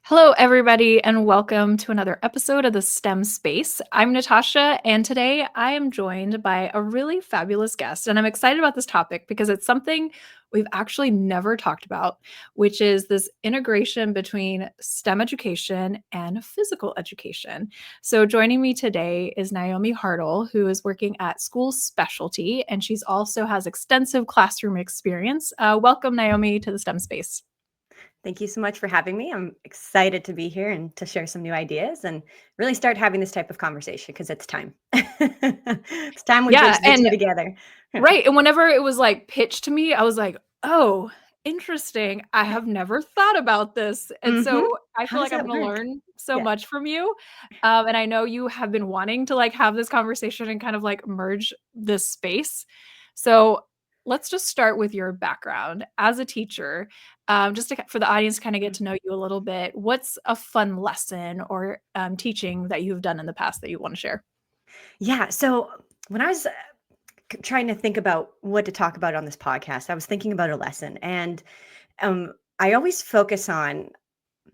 Hello, everybody, and welcome to another episode of the STEM Space. I'm Natasha, and today I am joined by a really fabulous guest. And I'm excited about this topic because it's something we've actually never talked about, which is this integration between STEM education and physical education. So, joining me today is Naomi Hartl, who is working at School Specialty, and she's also has extensive classroom experience. Welcome, Naomi, to the STEM Space. Thank you so much for having me. I'm excited to be here and to share some new ideas and really start having this type of conversation because it's time. It's time we Yeah, bridge the and two together. right, and whenever it was, like, pitched to me, I was like, "Oh, interesting. I have never thought about this," and Hmm. so I How feel does like I'm that gonna work? learn so Yeah. much from you, and I know you have been wanting to, like, have this conversation and kind of, like, merge this space. So, let's just start with your background as a teacher, just to for the audience to kinda get to know you a little bit. What's a fun lesson or, teaching that you've done in the past that you wanna share? Yeah. So when I was trying to think about what to talk about on this podcast, I was thinking about a lesson. And I always focus on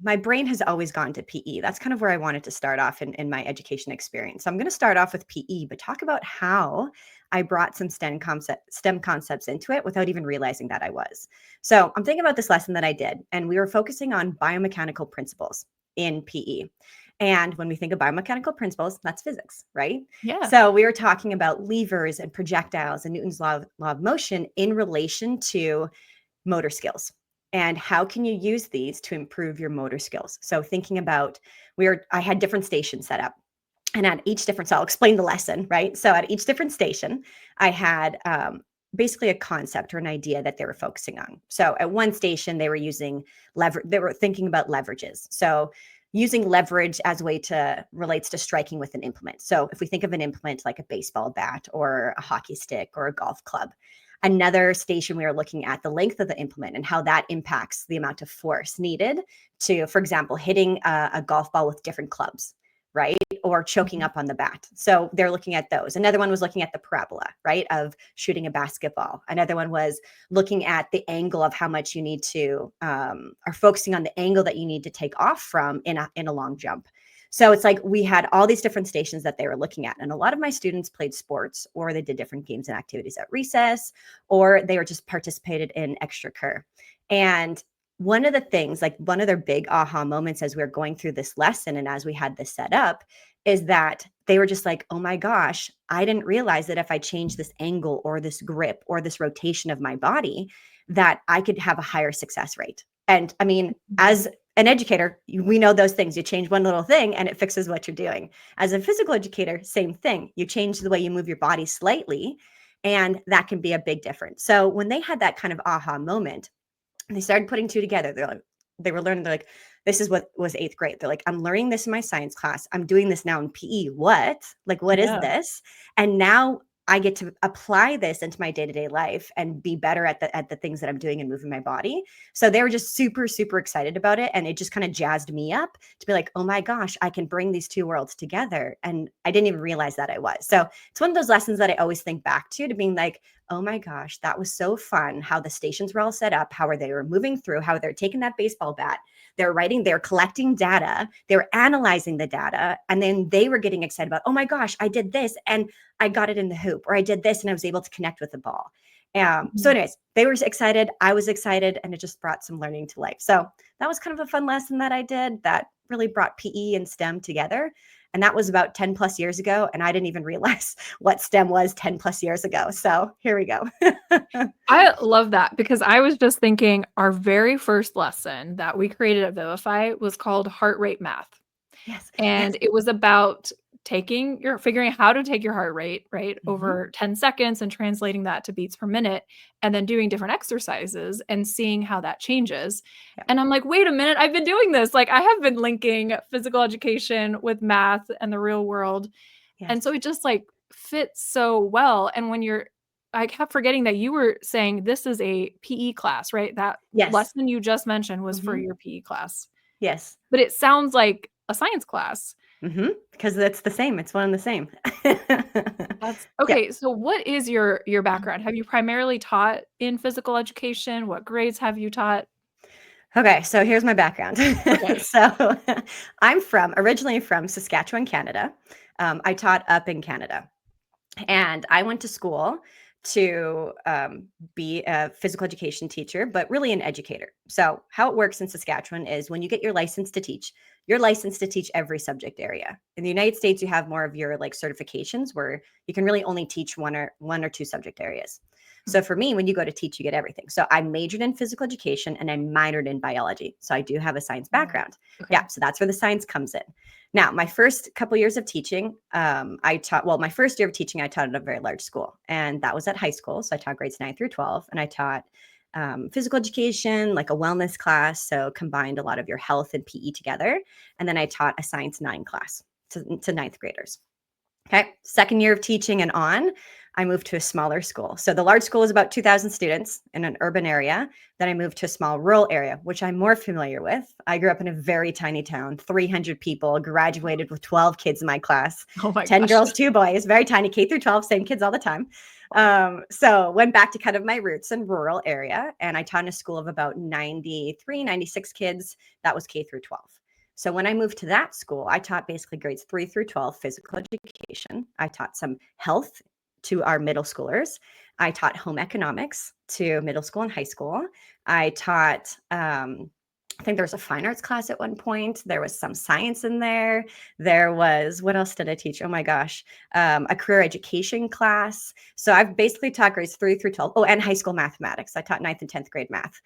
my brain has always gone to PE. That's kind of where I wanted to start off in my education experience. So I'm going to start off with PE, but talk about how I brought some STEM concepts into it without even realizing that I was. So I'm thinking about this lesson that I did, and we were focusing on biomechanical principles in PE. And when we think of biomechanical principles, that's physics, right? Yeah. So we were talking about levers and projectiles and Newton's law of motion in relation to motor skills and how can you use these to improve your motor skills. So thinking about I had different stations set up, and at each different, so I'll explain the lesson, right? So at each different station I had basically a concept or an idea that they were focusing on. So at one station they were using they were thinking about leverages. So using leverage as a way to relates to striking with an implement. So if we think of an implement like a baseball bat or a hockey stick or a golf club, another station we were looking at the length of the implement and how that impacts the amount of force needed to, for example, hitting a golf ball with different clubs, right? Or choking Mhm. up on the bat. So they're looking at those. Another one was looking at the parabola, right? Of shooting a basketball. Another one was looking at the angle of how much you need to, or focusing on the angle that you need to take off from in a long jump. So it's like we had all these different stations that they were looking at. And a lot of my students played sports or they did different games and activities at recess, or they were just participated in extra cur. And one of the things, like one of their big aha moments as we were going through this lesson and as we had this set up, is that they were just like, oh my gosh, I didn't realize that if I change this angle or this grip or this rotation of my body, that I could have a higher success rate. And I mean, Mhm. as an educator, we know those things. You change one little thing and it fixes what you're doing. As a physical educator, same thing. You change the way you move your body slightly, and that can be a big difference. So when they had that kind of aha moment, they started putting two together. They were learning. They're like, this is what was eighth grade. They're like, I'm learning this in my science class. I'm doing this now in PE. What? Like, what is Yeah. this? And now I get to apply this into my day-to-day life and be better at the things that I'm doing and moving my body. So they were just super, super excited about it. And it just kind of jazzed me up to be like, oh my gosh, I can bring these two worlds together. And I didn't even realize that I was. So it's one of those lessons that I always think back to being like, oh my gosh, that was so fun how the stations were all set up, how they were moving through, how they're taking that baseball bat, they're collecting data, they're analyzing the data, and then they were getting excited about, oh my gosh, I did this and I got it in the hoop, or I did this and I was able to connect with the ball. So, Mhm. anyways, they were excited, I was excited, and it just brought some learning to life. So that was kind of a fun lesson that I did that really brought PE and STEM together. And that was about 10 plus years ago. And I didn't even realize what STEM was 10 plus years ago. So here we go. I love that because I was just thinking our very first lesson that we created at Vivify was called heart rate math. Yes. Yes. And it was about figuring out how to take your heart rate, right, Hmm. over 10 seconds and translating that to beats per minute and then doing different exercises and seeing how that changes. Yeah. And I'm like, wait a minute, I've been doing this. Like I have been linking physical education with math and the real world. And Yes. so it just like fits so well. And when I kept forgetting that you were saying this is a PE class, right? That Yes. lesson you just mentioned was for Hmm. your PE class, Yes. but it sounds like a science class. Because that's the same. It's one and the same. That's Yeah. okay. So what is your background? Have you primarily taught in physical education? What grades have you taught? Okay, so here's my background. Okay. So I'm originally from Saskatchewan, Canada. I taught up in Canada. And I went to school to be a physical education teacher, but really an educator. So, how it works in Saskatchewan is when you get your license to teach, you're licensed to teach every subject area. In the United States, you have more of your like certifications where you can really only teach one or two subject areas. So for me, when you go to teach, you get everything. So I majored in physical education and I minored in biology. So I do have a science Oh, background. okay. Yeah, so that's where the science comes in. Now, my first couple years of teaching, I taught, well, my first year of teaching, I taught at a very large school, and that was at high school. So I taught grades 9 through 12, and I taught physical education, like a wellness class. So combined a lot of your health and PE together. And then I taught a science 9 class to ninth graders. Okay. Second year of teaching and on, I moved to a smaller school. So the large school was about 2,000 students in an urban area. Then I moved to a small rural area, which I'm more familiar with. I grew up in a very tiny town, 300 people, graduated with 12 kids in my class, Oh my 10 gosh. girls, 2 boys, very tiny, K through 12, same kids all the time. So went back to kind of my roots in rural area. And I taught in a school of about 93, 96 kids. That was K through 12. So when I moved to that school, I taught basically grades 3 through 12 physical education. I taught some health to our middle schoolers. I taught home economics to middle school and high school. I taught, I think there was a fine arts class at one point. There was some science in there. There was, what else did I teach? Oh my gosh, a career education class. So I've basically taught grades 3 through 12. Oh, and high school mathematics. I taught 9th and 10th grade math.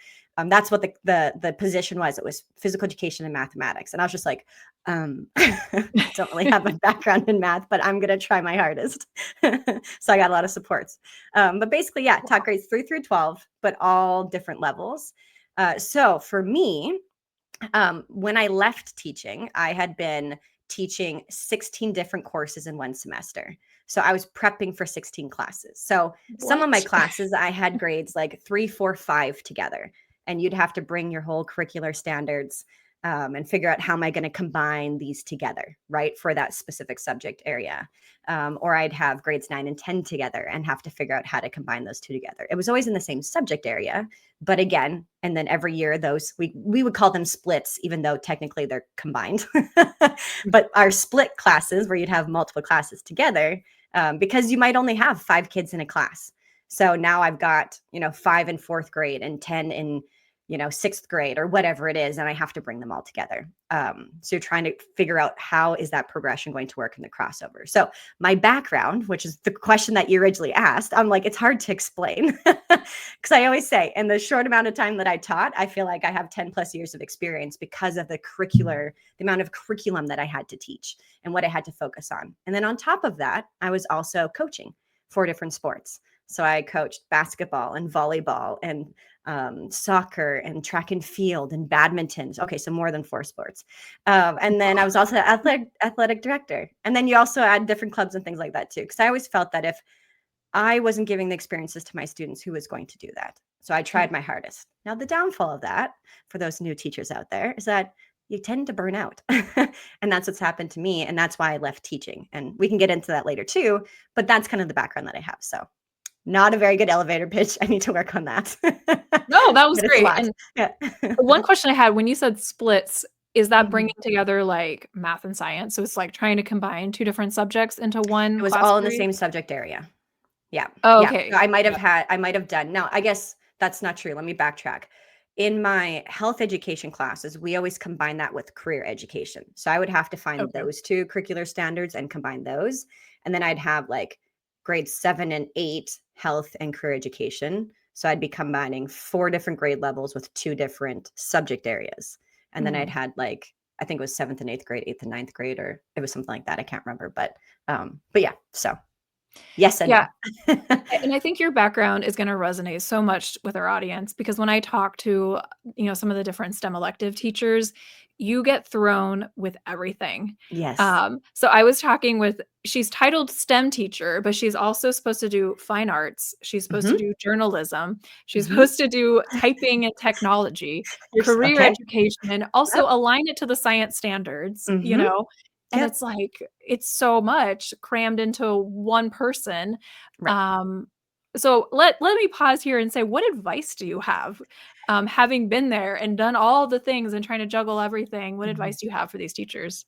That's what the position was. It was physical education and mathematics. And I was just like, don't really have a background in math, but I'm going to try my hardest. So I got a lot of supports. But basically, yeah, taught grades 3 through 12, but all different levels. So for me, when I left teaching, I had been teaching 16 different courses in one semester. So I was prepping for 16 classes. So some of my What? classes, I had grades like 3, 4, 5 together. And you'd have to bring your whole curricular standards and figure out how am I going to combine these together, right, for that specific subject area. Or I'd have grades 9 and 10 together and have to figure out how to combine those two together. It was always in the same subject area, but again, and then every year those we would call them splits, even though technically they're combined. But our split classes, where you'd have multiple classes together, because you might only have 5 kids in a class. So now I've got 5 in 4th grade and 10 in 6th grade or whatever it is, and I have to bring them all together. So you're trying to figure out how is that progression going to work in the crossover. So my background, which is the question that you originally asked, I'm like, it's hard to explain because I always say in the short amount of time that I taught, I feel like I have 10 plus years of experience because of the amount of curriculum that I had to teach and what I had to focus on. And then on top of that, I was also coaching 4 different sports. So I coached basketball and volleyball and soccer and track and field and badminton. Okay, so more than 4 sports. And then I was also athletic director. And then you also add different clubs and things like that too. Because I always felt that if I wasn't giving the experiences to my students, who was going to do that? So I tried my hardest. Now, the downfall of that, for those new teachers out there, is that you tend to burn out. And that's what's happened to me. And that's why I left teaching. And we can get into that later too. But that's kind of the background that I have. So not a very good elevator pitch. I need to work on that. No, that was But it's a great. lot. And Yeah. one question I had when you said splits, is that bringing Mhm. together like math and science? So it's like trying to combine 2 different subjects into It one was class all in the period? same subject area. Yeah. Oh, Yeah. okay. So Yeah. I might have done. Now, I guess that's not true. Let me backtrack. In my health education classes, we always combine that with career education. So I would have to find Okay. those 2 curricular standards and combine those. And then I'd have like grades 7 and 8 health and career education. So I'd be combining 4 different grade levels with 2 different subject areas. And then I'd Mhm. had like, I think it was 7th and 8th grade, 8th and 9th grade, or it was something like that. I can't remember. But yeah, so yes and Yeah. no. And I think your background is gonna resonate so much with our audience because when I talk to, some of the different STEM elective teachers, you get thrown with everything. Yes. So I was talking with she's titled STEM teacher, but she's also supposed to do fine arts, she's supposed to Mhm, do journalism, she's mhm. supposed to do typing and technology, career Okay. education, also Yep. align it to the science standards, Mhm. and Yep. it's like, it's so much crammed into one person. Right. Um, so let me pause here and say, what advice do you have? Having been there and done all the things and trying to juggle everything, what Mhm. advice do you have for these teachers?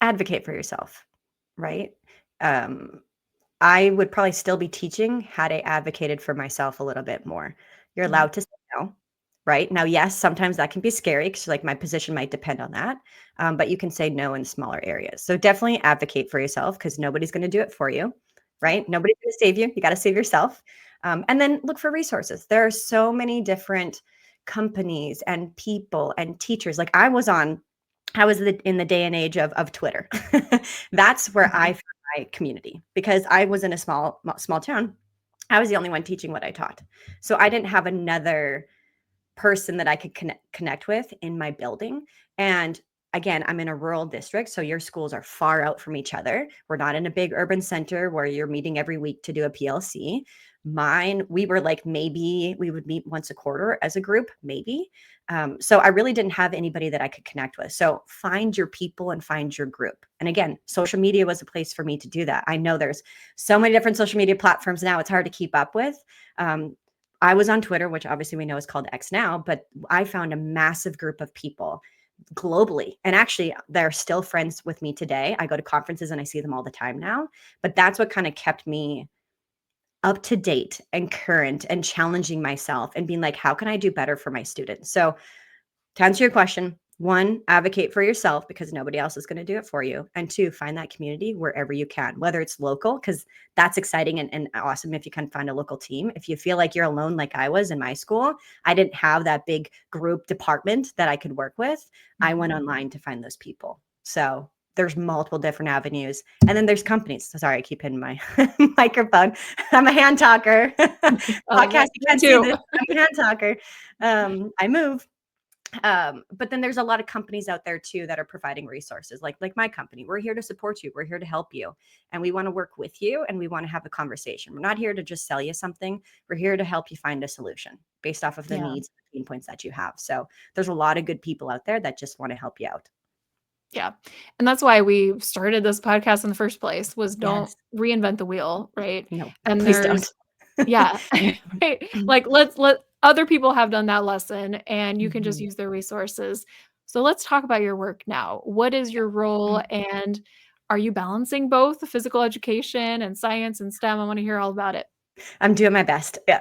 Advocate for yourself, right? Um, I would probably still be teaching had I advocated for myself a little bit more. You're Mm, allowed to say no, right? Now, yes, sometimes that can be scary because, like, my position might depend on that, but you can say no in smaller areas. So definitely advocate for yourself because nobody's going to do it for you, yeah. right? Nobody's going to save you. You got to save yourself. And then look for resources. There are so many different companies and people and teachers. Like I was in the day and age of Twitter. That's where I Mhm. found my community because I was in a small town. I was the only one teaching what I taught. So I didn't have another person that I could connect with in my building. And again, I'm in a rural district, so your schools are far out from each other. We're not in a big urban center where you're meeting every week to do a PLC. Mine, we were like, maybe we would meet once a quarter as a group, maybe. So I really didn't have anybody that I could connect with. So find your people and find your group. And again, social media was a place for me to do that. I know there's so many different social media platforms now, it's hard to keep up with. Um, I was on Twitter, which obviously we know is called X now, but I found a massive group of people globally. And actually, they're still friends with me today. I go to conferences and I see them all the time now. But that's what kind of kept me up to date and current and challenging myself and being like, how can I do better for my students? So to answer your question, one, advocate for yourself because nobody else is going to do it for you. And two, find that community wherever you can, whether it's local, because that's exciting and awesome if you can find a local team. If you feel like you're alone, like I was in my school, I didn't have that big group department that I could work with. I Mhm. went online to find those people. So there's multiple different avenues. And then there's companies. So sorry, I keep hitting my microphone. I'm a hand talker. I love Podcast, it. you Me can't see too. this. I'm a hand talker. I move. But then there's a lot of companies out there too that are providing resources like my company. We're here to support you, we're here to help you, and we want to work with you, and we want to have a conversation. We're not here to just sell you something. We're here to help you find a solution based off of the Yeah. needs and pain points that you have. So there's a lot of good people out there that just want to help you out. Yeah. And that's why we started this podcast in the first place was don't Yes. reinvent the wheel, right? No, And please don't. there's yeah, right. Like let other people have done that lesson and you can just Mhm. use their resources. So let's talk about your work now. What is your role Mhm. and are you balancing both the physical education and science and STEM? I want to hear all about it. I'm doing my best. Yeah.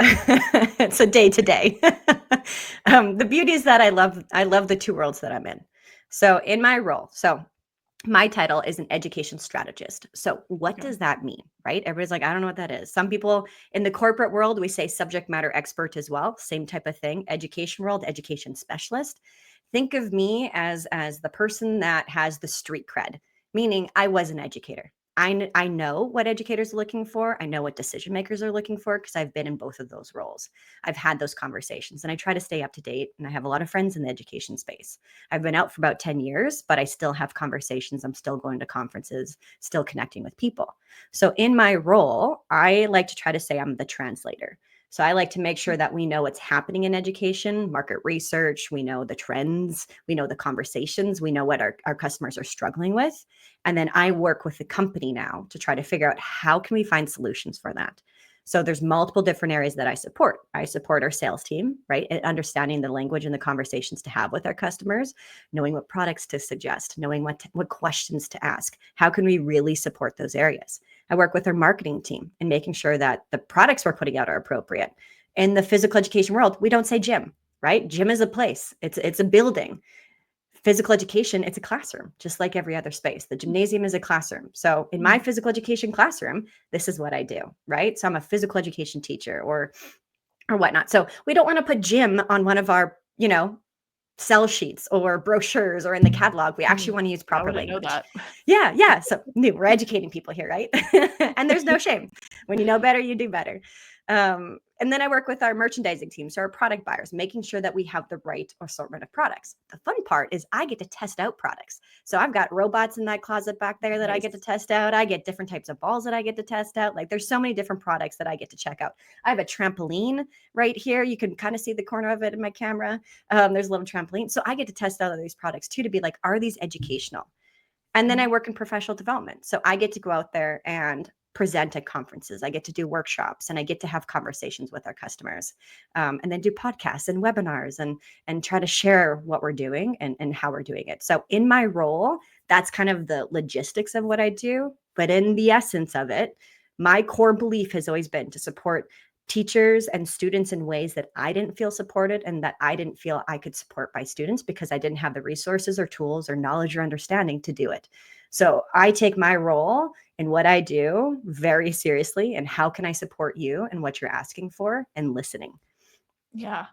It's a day to day. The beauty is that I love the two worlds that I'm in. So in my role, so my title is an education strategist. So what Okay. does that mean, right? Everybody's like, I don't know what that is. Some people in the corporate world, we say subject matter expert as well, same type of thing. Education world, education specialist. Think of me as the person that has the street cred, meaning I was an educator. I know what educators are looking for. I know what decision makers are looking for because I've been in both of those roles. I've had those conversations and I try to stay up to date. And I have a lot of friends in the education space. I've been out for about 10 years, but I still have conversations. I'm still going to conferences, still connecting with people. So in my role, I like to try to say I'm the translator. So I like to make sure that we know what's happening in education, market research, we know the trends, we know the conversations, we know what our customers are struggling with. And then I work with the company now to try to figure out how can we find solutions for that. So there's multiple different areas that I support. I support our sales team, right? And understanding the language and the conversations to have with our customers, knowing what products to suggest, knowing what questions to ask. How can we really support those areas? I work with our marketing team and making sure that the products we're putting out are appropriate. In the physical education world, we don't say gym, right? Gym is a place. It's a building. Physical education, it's a classroom, just like every other space. The gymnasium is a classroom. So in my Mm. physical education classroom, this is what I do, right? So I'm a physical education teacher or whatnot. So we don't want to put gym on one of our, sell sheets or brochures or in the catalog. We actually Mm. want to use I proper wouldn't know language. that. Yeah, yeah. So new, we're educating people here, right? And there's no shame. When you know better, you do better. And then I work with our merchandising team, so our product buyers, making sure that we have the right assortment of products. The fun part is I get to test out products. So I've got robots in that closet back there that I get to Nice. test out. I get different types of balls that I get to test out. Like there's so many different products that I get to check out. I have a trampoline right here. You can kind of see the corner of it in my camera. There's a little trampoline. So I get to test out these products too to be like, are these educational? And then I Mm. work in professional development. So I get to go out there and present at conferences. I get to do workshops, and I get to have conversations with our customers, and then do podcasts and webinars, and try to share what we're doing and how we're doing it. So in my role, that's kind of the logistics of what I do. But in the essence of it, my core belief has always been to support teachers and students in ways that I didn't feel supported and that I didn't feel I could support my students because I didn't have the resources or tools or knowledge or understanding to do it. So I take my role in what I do very seriously, and how can I support you and what you're asking for, and listening. Yeah.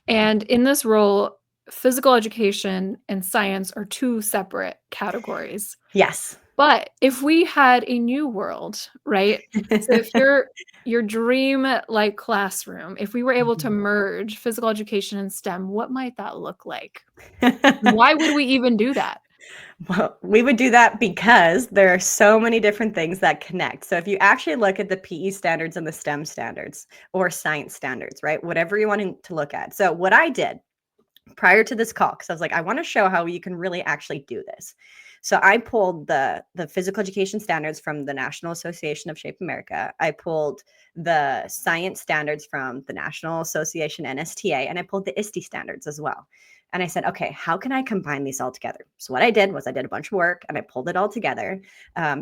And in this role, physical education and science are two separate categories. Yes. But if we had a new world, right? So if your dream like classroom, if we were able to merge physical education and STEM, what might that look like? Why would we even do that? Well, we would do that because there are so many different things that connect. So if you actually look at the PE standards and the STEM standards or science standards, right? Whatever you want to look at. So what I did prior to this call, because I was like, I want to show how you can really actually do this. So I pulled the physical education standards from the National Association of Shape America. I pulled the science standards from the National Association NSTA, and I pulled the ISTE standards as well. And I said, okay, how can I combine these all together? So what I did was I did a bunch of work and I pulled it all together,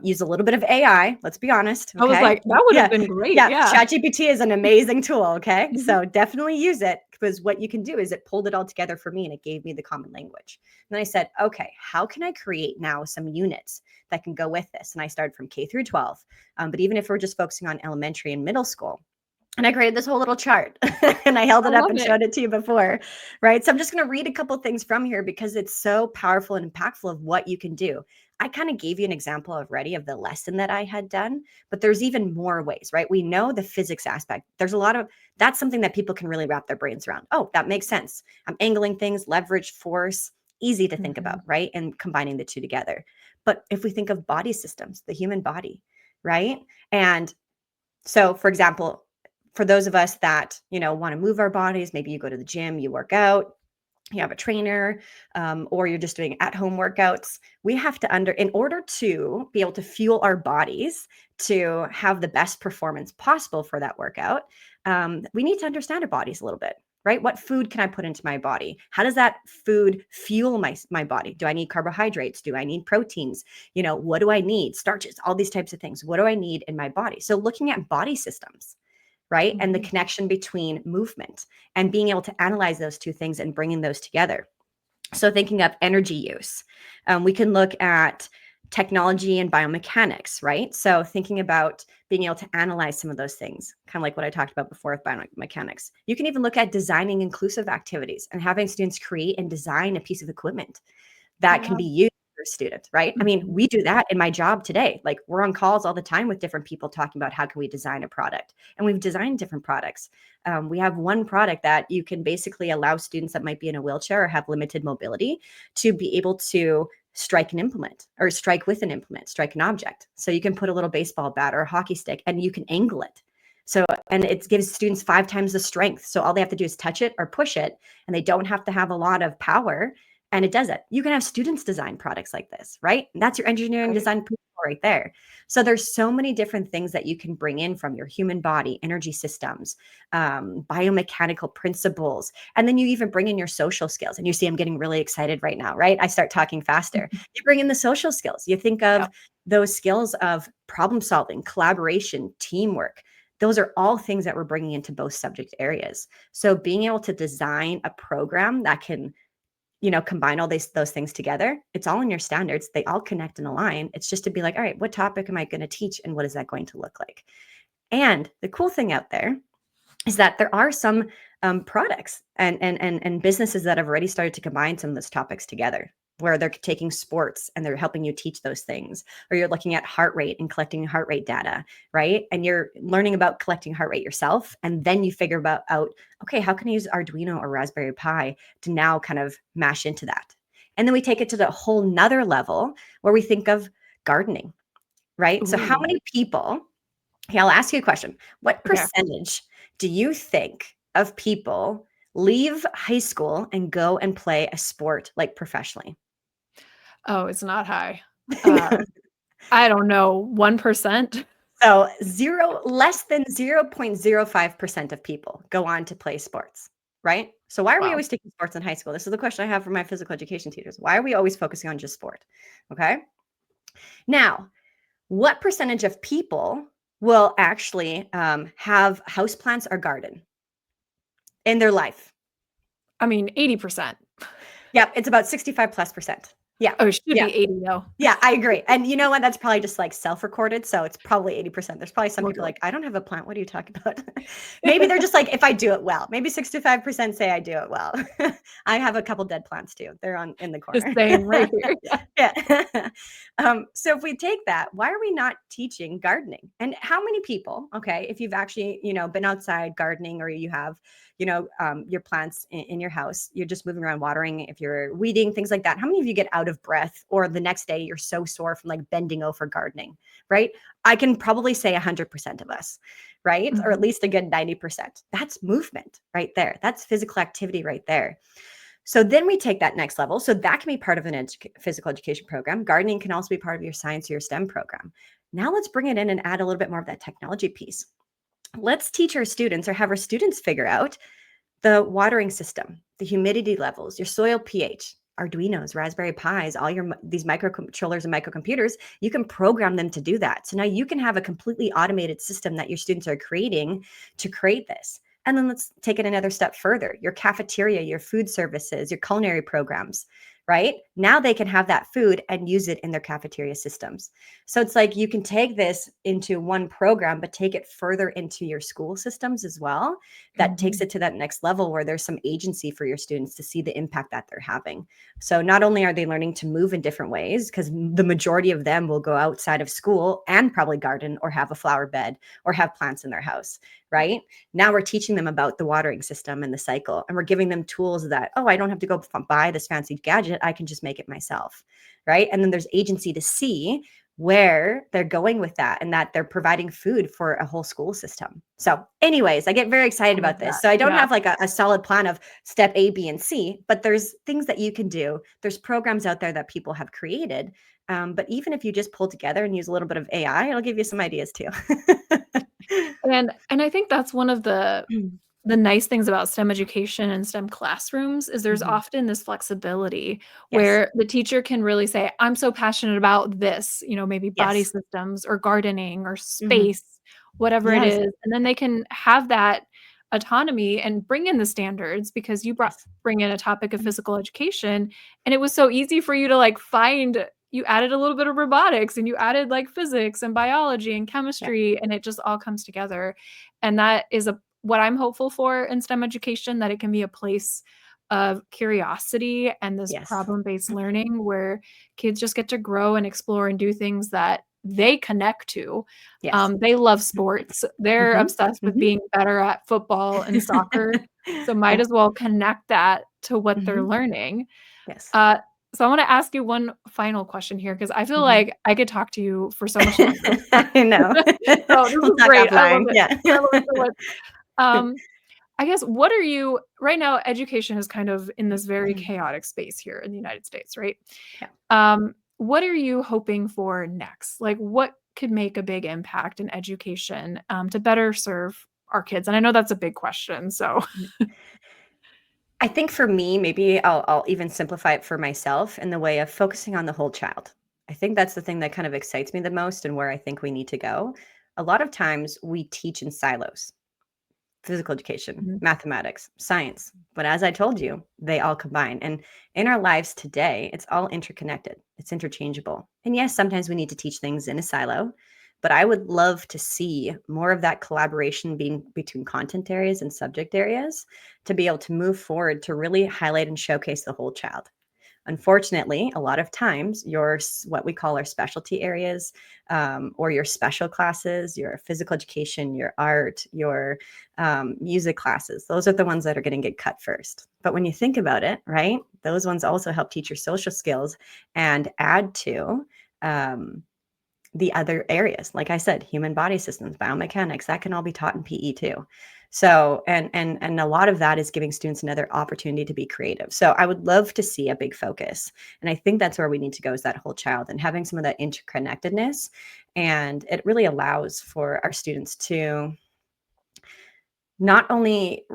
used a little bit of AI, let's be honest. I was Okay. like, that would have Yeah. been great. Yeah. Yeah. ChatGPT is an amazing tool. Okay. Mhm. So definitely use it, because what you can do is it pulled it all together for me and it gave me the common language. And then I said, okay, how can I create now some units that can go with this? And I started from K through 12. But even if we're just focusing on elementary and middle school, and I created this whole little chart and I held I it up love and it. showed it to you before, right? So I'm just going to read a couple things from here because it's so powerful and impactful of what you can do. I kind of gave you an example already of the lesson that I had done, but there's even more ways, right? We know the physics aspect. There's a lot of, that's something that people can really wrap their brains around. Oh, that makes sense. I'm angling things, leverage, force, easy to think about, Mhm. right? And combining the two together. But if we think of body systems, the human body, right? And so, for example, for those of us that, want to move our bodies, maybe you go to the gym, you work out, you have a trainer, or you're just doing at-home workouts. We have to in order to be able to fuel our bodies to have the best performance possible for that workout, we need to understand our bodies a little bit, right? What food can I put into my body? How does that food fuel my body? Do I need carbohydrates? Do I need proteins? What do I need? Starches, all these types of things. What do I need in my body? So looking at body systems, right? And the Mhm. connection between movement and being able to analyze those two things and bringing those together. So thinking of energy use, we can look at technology and biomechanics, right? So thinking about being able to analyze some of those things, kind of like what I talked about before with biomechanics. You can even look at designing inclusive activities and having students create and design a piece of equipment that can Yeah. be used for students, right? I mean, Mhm. we do that in my job today. Like, we're on calls all the time with different people talking about how can we design a product, and we've designed different products. We have one product that you can basically allow students that might be in a wheelchair or have limited mobility to be able to strike an implement, or strike with an implement, strike an object. So you can put a little baseball bat or a hockey stick and you can angle it. So, and it gives students 5 times the strength. So all they have to do is touch it or push it, and they don't have to have a lot of power, and it does it. You can have students design products like this, right? And that's your engineering Right. design principle right there. So there's so many different things that you can bring in from your human body, energy systems, biomechanical principles, and then you even bring in your social skills. And you see, I'm getting really excited right now, right? I start talking faster. Mhm. You bring in the social skills. You think of Yep. those skills of problem solving, collaboration, teamwork. Those are all things that we're bringing into both subject areas. So being able to design a program that can, combine all those things together. It's all in your standards. They all connect and align. It's just to be like, all right, what topic am I going to teach and what is that going to look like? And the cool thing out there is that there are some products and businesses that have already started to combine some of those topics together, where they're taking sports and they're helping you teach those things, or you're looking at heart rate and collecting heart rate data, right? And you're learning about collecting heart rate yourself, and then you figure out, okay, how can I use Arduino or Raspberry Pi to now kind of mash into that? And then we take it to the whole nother level where we think of gardening, right? So how Ooh, many people, okay, I'll ask you a question. What okay. percentage do you think of people leave high school and go and play a sport like professionally? Oh, it's not high. Uh, I don't know, 1%? So less than 0.05% of people go on to play sports, right? So why are we Wow. always taking sports in high school? This is the question I have for my physical education teachers. Why are we always focusing on just sport? Okay. Now, what percentage of people will actually have houseplants or garden in their life? I mean, 80%. Yeah, it's about 65+%. Yeah. Oh, it should Yeah. be 80 though. Yeah, I agree. And you know what? That's probably just like self-recorded. So it's probably 80%. There's probably some people Totally. like, I don't have a plant. What are you talking about? Maybe they're just like, if I do it well. Maybe 65% say I do it well. I have a couple dead plants too. They're in the Just corner. saying right here. Yeah. Yeah. So if we take that, why are we not teaching gardening? And how many people, okay, if you've actually, been outside gardening, or you have, your plants in your house, you're just moving around watering, if you're weeding, things like that. How many of you get out of breath, or the next day you're so sore from like bending over gardening, right? I can probably say 100% of us, right? Or at Mhm. least a good 90%. That's movement right there. That's physical activity right there. So then we take that next level. So that can be part of an physical education program. Gardening can also be part of your science or your STEM program. Now let's bring it in and add a little bit more of that technology piece. Let's teach our students, or have our students figure out the watering system, the humidity levels, your soil pH, Arduinos, Raspberry Pis, all these microcontrollers and microcomputers. You can program them to do that. So now you can have a completely automated system that your students are creating to create this. And then let's take it another step further. Your cafeteria, your food services, your culinary programs, right? Now they can have that food and use it in their cafeteria systems. So it's like you can take this into one program, but take it further into your school systems as well. That takes Mhm. it to that next level where there's some agency for your students to see the impact that they're having. So not only are they learning to move in different ways, because the majority of them will go outside of school and probably garden or have a flower bed or have plants in their house, right? Now we're teaching them about the watering system and the cycle, and we're giving them tools that, oh, I don't have to go buy this fancy gadget. I can just make it myself, right? And then there's agency to see where they're going with that, and that they're providing food for a whole school system. So anyways, I get very excited I love about this. that. So I don't Yeah. have like a solid plan of step A, B, and C, but there's things that you can do. There's programs out there that people have created. But even if you just pull together and use a little bit of AI, it'll give you some ideas too. And I think that's one of the nice things about STEM education and STEM classrooms is there's Mhm. often this flexibility Yes. where the teacher can really say, "I'm so passionate about this," maybe body Yes. systems or gardening or Mhm. space, whatever it Yes. is, and then they can have that autonomy and bring in the standards because Yes. bring in a topic of Mhm. physical education, and it was so easy for you to, like, find you added a little bit of robotics, and you added, like, physics and biology and Yeah. chemistry, and it just all comes together, and that is what I'm hopeful for in STEM education, that it can be a place of curiosity and this Yes. problem-based learning where kids just get to grow and explore and do things that they connect to. Yes. They love sports. They're Mhm. obsessed with Mhm. being better at football and soccer, so might Yeah. as well connect that to what they're Mhm. learning. Yes. Uh, so I wanna ask you one final question here because I feel Mhm. like I could talk to you for so much longer. I know. So this We'll is talk great. I love offline. it. Yeah. I love it so much. Um, I guess what are you right now, education is kind of in this very Mhm. chaotic space here in the United States, right? Yeah. What are you hoping for next? Like, what could make a big impact in education, to better serve our kids? And I know that's a big question, so I think for me, maybe I'll even simplify it for myself in the way of focusing on the whole child. I think that's the thing that kind of excites me the most and where I think we need to go. A lot of times we teach in silos. Physical education, Mhm. mathematics, science. But as I told you, they all combine. And in our lives today, it's all interconnected, it's interchangeable. And yes, sometimes we need to teach things in a silo, but I would love to see more of that collaboration being between content areas and subject areas to be able to move forward to really highlight and showcase the whole child. Unfortunately, a lot of times what we call our specialty areas, or your special classes, your physical education, your art, your music classes, those are the ones that are going to get cut first. But when you think about it, right, those ones also help teach your social skills and add to um, the other areas. Like I said, human body systems, biomechanics, that can all be taught in PE too. So, and a lot of that is giving students another opportunity to be creative. So I would love to see a big focus. And I think that's where we need to go, is that whole child and having some of that interconnectedness. And it really allows for our students to not only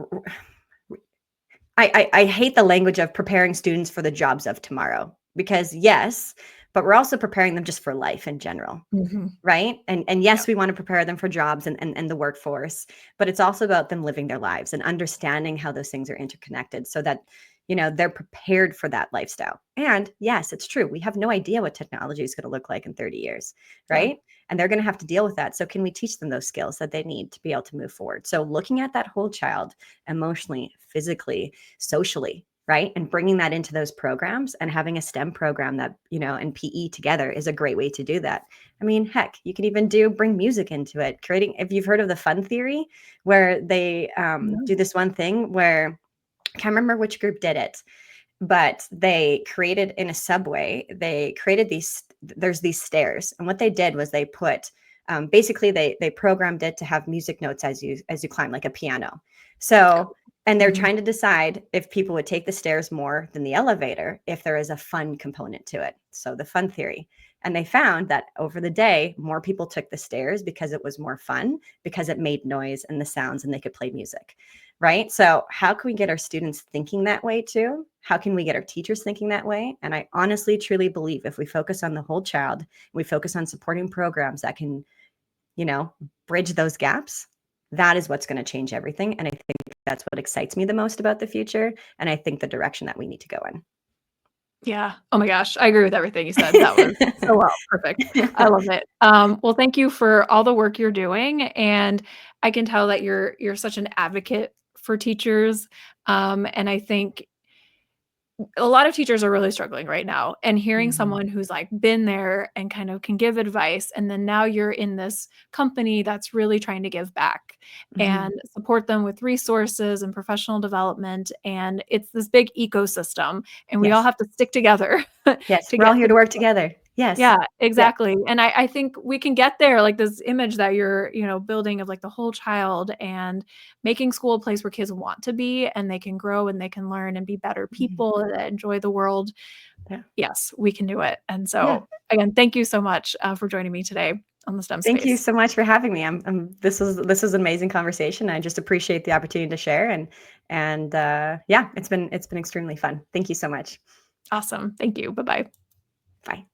I hate the language of preparing students for the jobs of tomorrow, because yes, but we're also preparing them just for life in general. Mhm. Right. And yes, Yep. we want to prepare them for jobs and the workforce, but it's also about them living their lives and understanding how those things are interconnected so that, they're prepared for that lifestyle. And yes, it's true. We have no idea what technology is going to look like in 30 years. Yeah. Right. And they're going to have to deal with that. So can we teach them those skills that they need to be able to move forward? So looking at that whole child emotionally, physically, socially, right? And bringing that into those programs and having a STEM program that, and PE together is a great way to do that. I mean, heck, you can even bring music into it. Creating, if you've heard of the fun theory, where they No. do this one thing where, I can't remember which group did it, but they created in a subway, they created there's these stairs. And what they did was they put, basically they programmed it to have music notes as you climb, like a piano. So, Cool. and they're Mhm. trying to decide if people would take the stairs more than the elevator, if there is a fun component to it. So the fun theory. And they found that over the day, more people took the stairs because it was more fun, because it made noise and the sounds and they could play music. Right. So, how can we get our students thinking that way too? How can we get our teachers thinking that way? And I honestly, truly believe if we focus on the whole child, we focus on supporting programs that can, you know, bridge those gaps, that is what's going to change everything. And I think that's what excites me the most about the future. And I think the direction that we need to go Yeah. Oh my gosh, I agree with everything you said. That was so well, perfect. I in. love it. Well, thank you for all the work you're doing, and I can tell that you're such an advocate for teachers, and I think a lot of teachers are really struggling right now, and hearing Mhm. someone who's, like, been there and kind of can give advice, and then now you're in this company that's really trying to give back and Mhm. support them with resources and professional development, and it's this big ecosystem, and we all Yes. have to stick together Yes. to We're all get here to to this work point. together. Yes. Yeah, Yeah. exactly, and I think we can get there, like, this image that you're, building of, like, the whole child and making school a place where kids want to be and they can grow and they can learn and be better Mhm. people that enjoy the world. Yeah. Yes, we can do it, and Yeah. so, again, thank you so much, for joining me today on the STEM Thank you space. so much for having me. This is an amazing conversation. I just appreciate the opportunity to share, and yeah, it's been extremely fun. Thank you so much. Awesome, thank you, bye-bye. Bye.